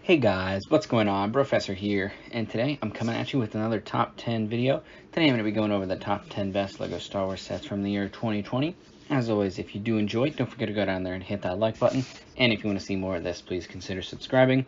Hey guys, what's going on? Professor here, and today I'm coming at you with another top 10 video. Today I'm going to be going over the top 10 best LEGO Star Wars sets from the year 2020. As always, if you do enjoy, don't forget to go down there and hit that like button, and if you want to see more of this, please consider subscribing.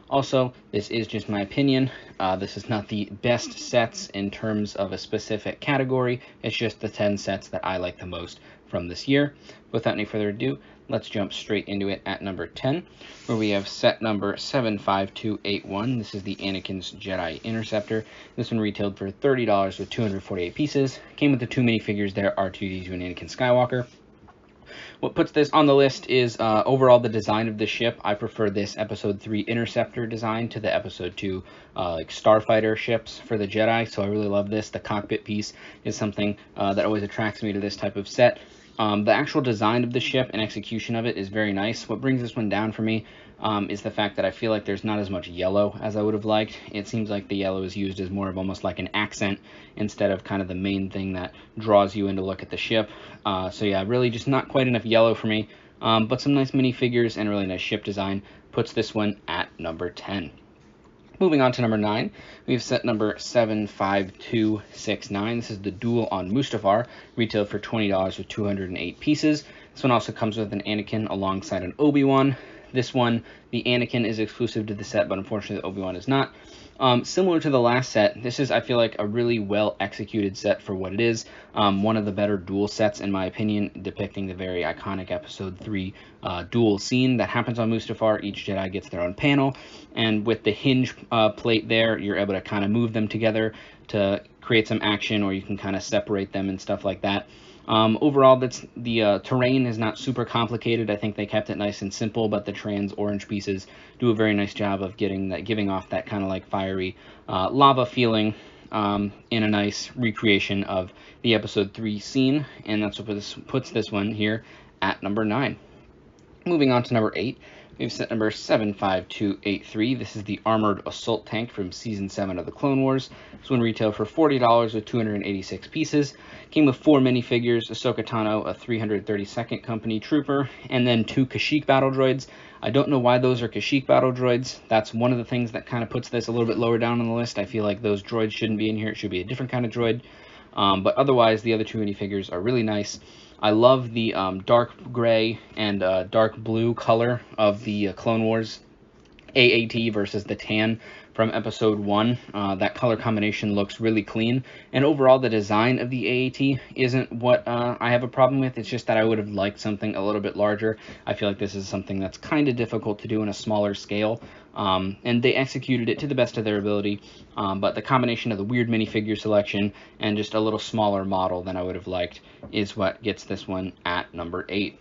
Also, this is just my opinion. This is not the best sets in terms of a specific category, it's just the 10 sets that I like the most from this year. Without any further ado, let's jump straight into it at number 10, where we have set number 75281. This is the Anakin's Jedi Interceptor. This one retailed for $30 with 248 pieces. Came with the two minifigures there, R2-D2 and Anakin Skywalker. What puts this on the list is overall the design of the ship. I prefer this Episode 3 Interceptor design to the Episode 2 like Starfighter ships for the Jedi, so I really love this. The cockpit piece is something that always attracts me to this type of set. The actual design of the ship and execution of it is very nice. What brings this one down for me is the fact that I feel like there's not as much yellow as I would have liked. It seems like the yellow is used as more of almost like an accent instead of kind of the main thing that draws you in to look at the ship. So yeah, really just not quite enough yellow for me, but some nice minifigures and a really nice ship design puts this one at number 10. Moving on to number 9, we have set number 75269. This is the Duel on Mustafar, retailed for $20 with 208 pieces. This one also comes with an Anakin alongside an Obi-Wan. This one, the Anakin is exclusive to the set, but unfortunately the Obi-Wan is not. Similar to the last set, this is, I feel like, a really well-executed set for what it is. One of the better duel sets, in my opinion, depicting the very iconic Episode 3 duel scene that happens on Mustafar. Each Jedi gets their own panel, and with the hinge plate there, you're able to kind of move them together to create some action, or you can kind of separate them and stuff like that. Overall, the terrain is not super complicated. I think they kept it nice and simple, but the trans orange pieces do a very nice job of giving off that kind of like fiery lava feeling in a nice recreation of the Episode 3 scene, and that's what puts this one here at number 9. Moving on to number 8, we have set number 75283. This is the Armored Assault Tank from Season 7 of the Clone Wars. This one retailed for $40 with 286 pieces. Came with 4 minifigures, Ahsoka Tano, a 332nd Company Trooper, and then 2 Kashyyyk battle droids. I don't know why those are Kashyyyk battle droids. That's one of the things that kind of puts this a little bit lower down on the list. I feel like those droids shouldn't be in here. It should be a different kind of droid. But otherwise, the other 2 minifigures are really nice. I love the dark gray and dark blue color of the Clone Wars AAT versus the tan from Episode 1. That color combination looks really clean, and overall the design of the AAT isn't what I have a problem with. It's just that I would have liked something a little bit larger. I feel like this is something that's kind of difficult to do in a smaller scale, and they executed it to the best of their ability, but the combination of the weird minifigure selection and just a little smaller model than I would have liked is what gets this one at number 8.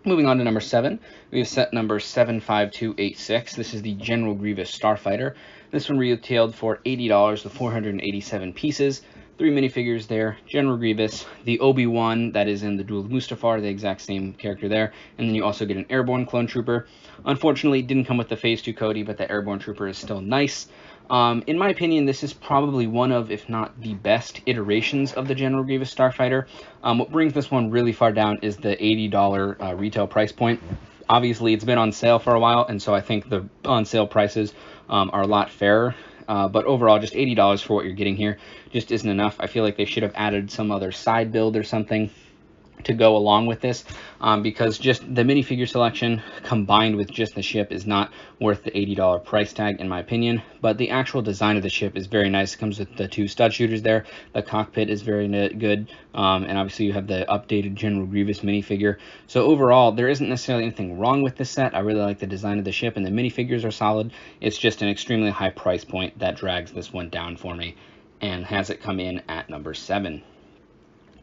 Moving on to number 7, we have set number 75286. This is the General Grievous Starfighter. This one retailed for $80 with 487 pieces. 3 minifigures there, General Grievous, the Obi-Wan that is in the Duel of Mustafar, the exact same character there, and then you also get an Airborne Clone Trooper. Unfortunately, it didn't come with the Phase 2 Cody, but the Airborne Trooper is still nice. In my opinion, this is probably one of, if not the best, iterations of the General Grievous Starfighter. What brings this one really far down is the $80 retail price point. Obviously, it's been on sale for a while, and so I think the on-sale prices are a lot fairer. But overall, just $80 for what you're getting here just isn't enough. I feel like they should have added some other side build or something to go along with this, because just the minifigure selection combined with just the ship is not worth the $80 price tag in my opinion. But the actual design of the ship is very nice. It comes with the 2 stud shooters there. The cockpit is very good, and obviously you have the updated General Grievous minifigure. So overall, there isn't necessarily anything wrong with this set. I really like the design of the ship, and the minifigures are solid. It's just an extremely high price point that drags this one down for me and has it come in at number 7.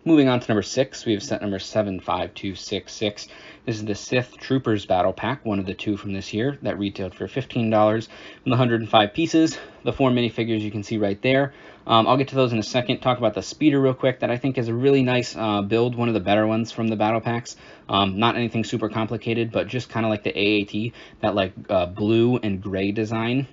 Moving on to number 6, we have set number 75266. This is the Sith Troopers Battle Pack, one of the 2 from this year, that retailed for $15 with 105 pieces. The 4 minifigures you can see right there. I'll get to those in a second. Talk about the speeder real quick, that I think is a really nice build, one of the better ones from the battle packs. Not anything super complicated, but just kind of like the AAT, that like blue and gray design.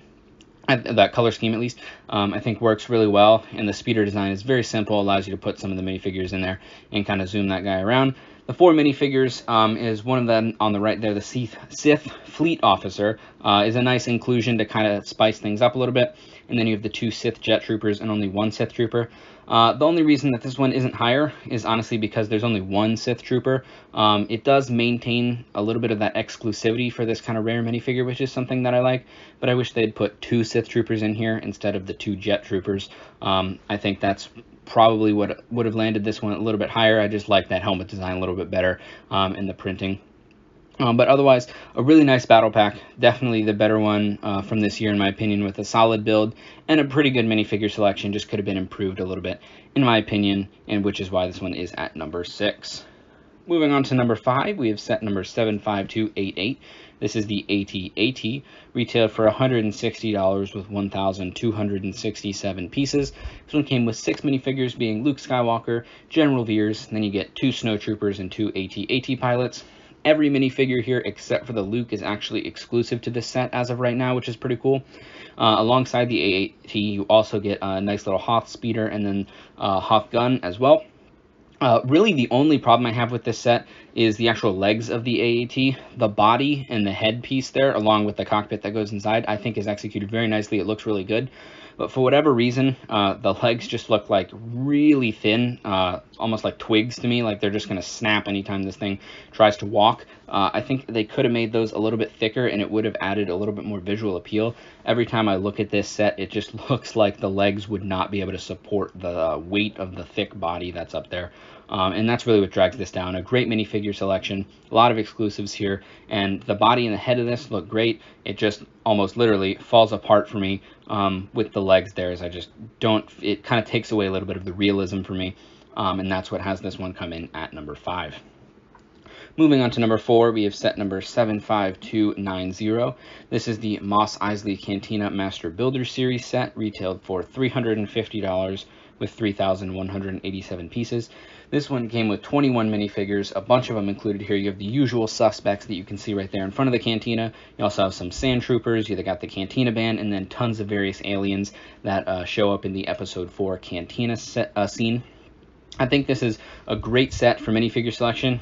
That color scheme at least, I think works really well, and the speeder design is very simple, allows you to put some of the minifigures in there and kind of zoom that guy around. The 4 minifigures is one of them on the right there, the Sith Fleet Officer, is a nice inclusion to kind of spice things up a little bit. And then you have the 2 Sith Jet Troopers and only 1 Sith Trooper. The only reason that this one isn't higher is honestly because there's only 1 Sith Trooper. It does maintain a little bit of that exclusivity for this kind of rare minifigure, which is something that I like, but I wish they'd put 2 Sith Troopers in here instead of the 2 Jet Troopers. I think that's probably what would have landed this one a little bit higher. I just like that helmet design a little bit better in the printing. But otherwise, a really nice battle pack. Definitely the better one from this year, in my opinion, with a solid build and a pretty good minifigure selection. Just could have been improved a little bit, in my opinion, and which is why this one is at number 6. Moving on to number 5, we have set number 75288. This is the AT-AT, retailed for $160 with 1,267 pieces. This one came with 6 minifigures, being Luke Skywalker, General Veers, and then you get 2 snowtroopers and 2 AT-AT pilots. Every minifigure here except for the Luke is actually exclusive to this set as of right now, which is pretty cool. Alongside the AT, you also get a nice little Hoth speeder and then Hoth gun as well. Really, the only problem I have with this set is the actual legs of the AAT. The body and the head piece there, along with the cockpit that goes inside, I think is executed very nicely. It looks really good. But for whatever reason, the legs just look like really thin, almost like twigs to me, like they're just going to snap anytime this thing tries to walk. I think they could have made those a little bit thicker, and it would have added a little bit more visual appeal. Every time I look at this set, it just looks like the legs would not be able to support the weight of the thick body that's up there. And that's really what drags this down. A great minifigure selection, a lot of exclusives here, and the body and the head of this look great. It just almost literally falls apart for me with the legs there, as I just don't, it kind of takes away a little bit of the realism for me, and that's what has this one come in at number 5. Moving on to number 4, we have set number 75290. This is the Mos Eisley Cantina Master Builder Series set, retailed for $350 with 3,187 pieces. This one came with 21 minifigures, a bunch of them included here. You have the usual suspects that you can see right there in front of the cantina. You also have some sand troopers, you got the cantina band, and then tons of various aliens that show up in the episode 4 cantina scene. I think this is a great set for minifigure selection.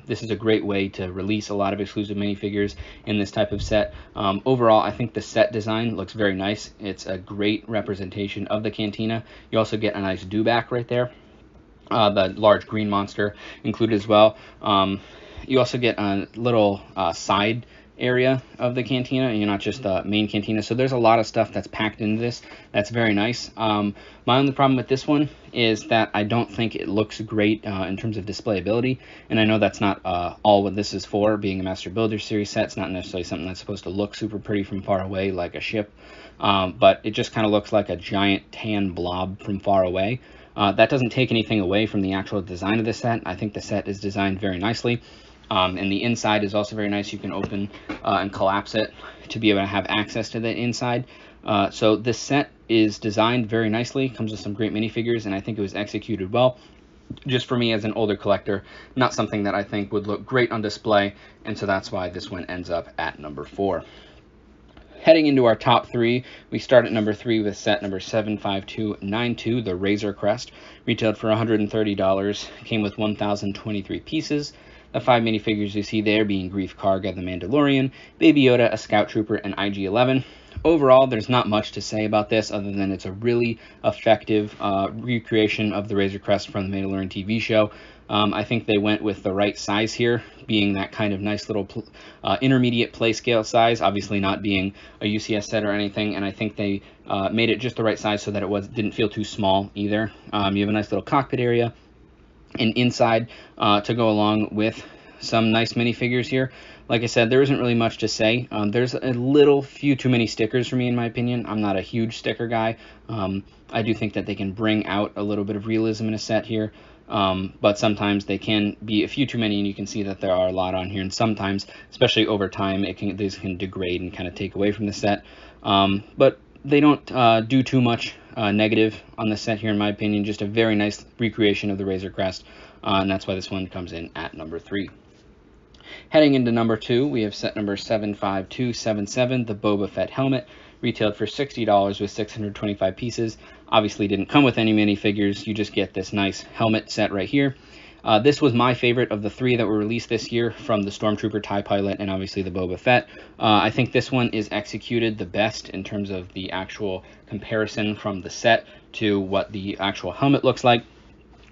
This is a great way to release a lot of exclusive minifigures in this type of set. Overall, I think the set design looks very nice. It's a great representation of the cantina. You also get a nice dewback right there. The large green monster included as well. You also get a little side area of the cantina, and you're not just the main cantina, so there's a lot of stuff that's packed into this that's very nice. My only problem with this one is that I don't think it looks great in terms of displayability, and I know that's not all what this is for. Being a Master Builder Series set, it's not necessarily something that's supposed to look super pretty from far away like a ship, but it just kind of looks like a giant tan blob from far away. That doesn't take anything away from the actual design of the set. I think the set is designed very nicely. And the inside is also very nice. You can open and collapse it to be able to have access to the inside. So this set is designed very nicely, comes with some great minifigures, and I think it was executed well. Just for me as an older collector, not something that I think would look great on display, and so that's why this one ends up at number 4. Heading into our top 3, we start at number 3 with set number 75292, the Razor Crest, retailed for $130, came with 1,023 pieces. The 5 minifigures you see there being Greef Karga, the Mandalorian, Baby Yoda, a Scout Trooper, and IG-11. Overall, there's not much to say about this other than it's a really effective recreation of the Razor Crest from the Mandalorian TV show. I think they went with the right size here, being that kind of nice little intermediate play scale size, obviously not being a UCS set or anything, and I think they made it just the right size so that it didn't feel too small either. You have a nice little cockpit area, and inside to go along with some nice minifigures here. Like I said, there isn't really much to say. There's a few too many stickers for me, in my opinion. I'm not a huge sticker guy. I do think that they can bring out a little bit of realism in a set here, but sometimes they can be a few too many, and you can see that there are a lot on here, and sometimes, especially over time, these can degrade and kind of take away from the set. But they don't do too much negative on the set here, in my opinion. Just a very nice recreation of the Razor Crest, and that's why this one comes in at number 3. Heading into number 2, we have set number 75277, the Boba Fett helmet, retailed for $60 with 625 pieces. Obviously didn't come with any minifigures, you just get this nice helmet set right here. This was my favorite of the 3 that were released this year, from the Stormtrooper, TIE Pilot, and obviously the Boba Fett. I think this one is executed the best in terms of the actual comparison from the set to what the actual helmet looks like.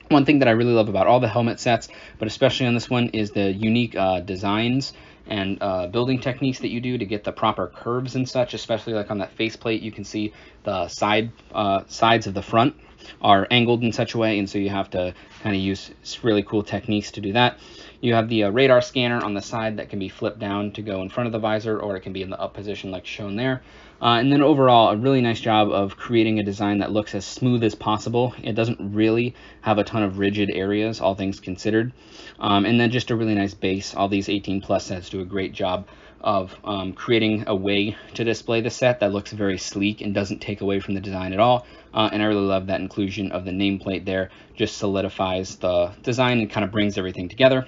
One thing that I really love about all the helmet sets, but especially on this one, is the unique designs and building techniques that you do to get the proper curves and such, especially like on that faceplate. You can see the sides of the front are angled in such a way, and so you have to kind of use really cool techniques to do that. You have the radar scanner on the side that can be flipped down to go in front of the visor, or it can be in the up position like shown there. And then overall, a really nice job of creating a design that looks as smooth as possible. It doesn't really have a ton of rigid areas, all things considered. And then just a really nice base. All these 18 plus sets do a great job of creating a way to display the set that looks very sleek and doesn't take away from the design at all. And I really love that inclusion of the nameplate there. Just solidifies the design and kind of brings everything together.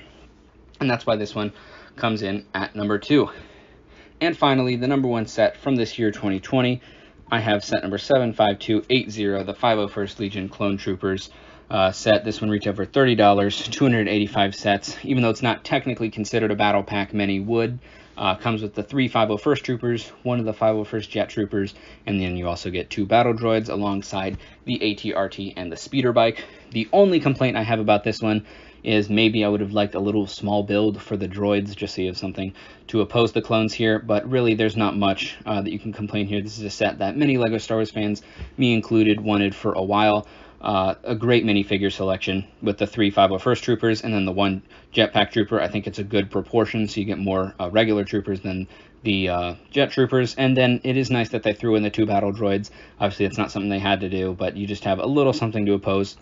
And that's why this one comes in at number 2. And finally, the number 1 set from this year, 2020, I have set number 75280, the 501st Legion Clone Troopers set. This one retailed for $30, 285 sets. Even though it's not technically considered a battle pack, many would. Comes with the 3 501st Troopers, 1 of the 501st Jet Troopers, and then you also get 2 battle droids alongside the AT-RT and the speeder bike. The only complaint I have about this one is maybe I would have liked a little small build for the droids, just so you have something to oppose the clones here, but really there's not much that you can complain here. This is a set that many LEGO Star Wars fans, me included, wanted for a while. A great minifigure selection with the 3 501st Troopers and then the 1 Jetpack Trooper. I think it's a good proportion, so you get more regular Troopers than the Jet Troopers. And then it is nice that they threw in the 2 battle droids. Obviously, it's not something they had to do, but you just have a little something to oppose.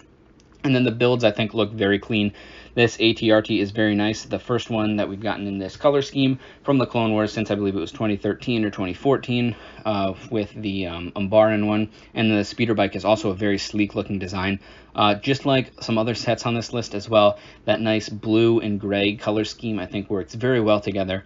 And then the builds, I think, look very clean. This AT-RT is very nice. The first one that we've gotten in this color scheme from the Clone Wars since I believe it was 2013 or 2014 with the Umbaran one. And the speeder bike is also a very sleek looking design. Just like some other sets on this list as well, that nice blue and gray color scheme I think works very well together.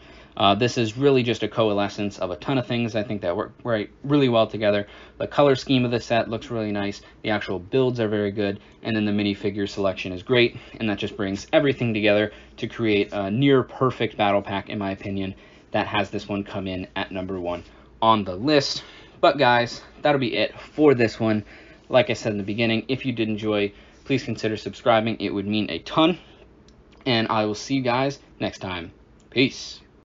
This is really just a coalescence of a ton of things I think that work really well together. The color scheme of the set looks really nice. The actual builds are very good. And then the minifigure selection is great. And that just brings everything together to create a near perfect battle pack, in my opinion, that has this one come in at number 1 on the list. But guys, that'll be it for this one. Like I said in the beginning, if you did enjoy, please consider subscribing. It would mean a ton. And I will see you guys next time. Peace.